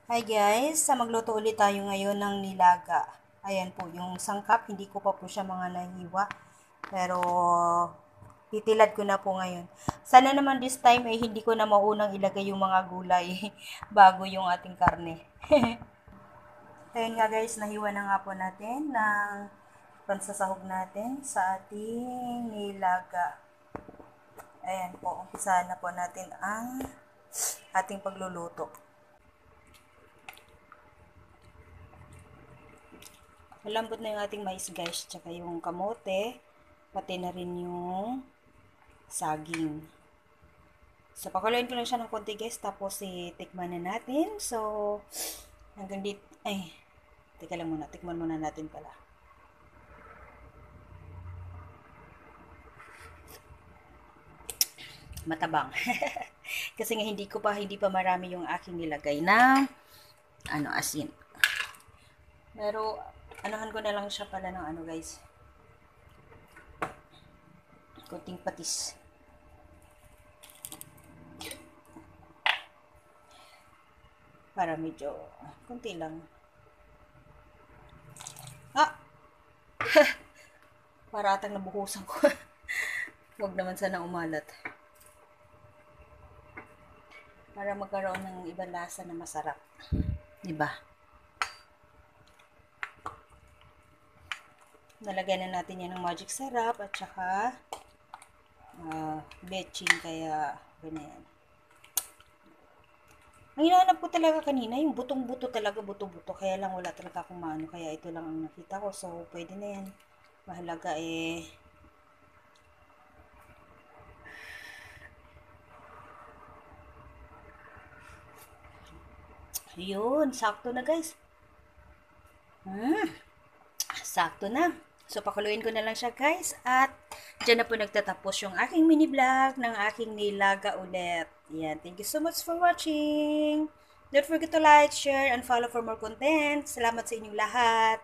Hi guys, magluto ulit tayo ngayon ng nilaga. Ayan po, yung sangkap, hindi ko pa po siya mga nahiwa. Pero, titilad ko na po ngayon. Sana naman this time ay hindi ko na maunang ilagay yung mga gulay bago yung ating karne. Ayan nga guys, nahiwa na nga po natin ng pansasahog natin sa ating nilaga. Ayan po, umpisahan na po natin ang ating pagluluto. Malambot na yung ating mais guys, tsaka yung kamote, pati na rin yung saging. So, pakuluin ko lang siya ng konti guys, tapos tikman na natin. So, hanggang dito, ay, teka lang muna, tikman muna natin pala. Matabang. Kasi nga hindi pa marami yung aking nilagay na, asin. Pero, anuhan ko na lang siya pala ng guys, konting patis. Para medyo, konti lang. Ah! Para atang nabuhusan ko. Huwag naman sana umalat. Para magkaroon ng ibang lasa na masarap. Diba? Nalagyan na natin yan ng magic syrup at saka betchin, kaya ganyan. Ang hinahanap ko talaga kanina, yung butong-buto talaga, buto-buto. Kaya lang wala talaga akong maano. Kaya ito lang ang nakita ko. So, pwede na yan. Mahalaga yun, sakto na guys. Sakto na. So, pakuluin ko na lang siya guys. At dyan na po nagtatapos yung aking mini vlog ng aking nilaga ulit. Yan. Thank you so much for watching. Don't forget to like, share, and follow for more content. Salamat sa inyong lahat.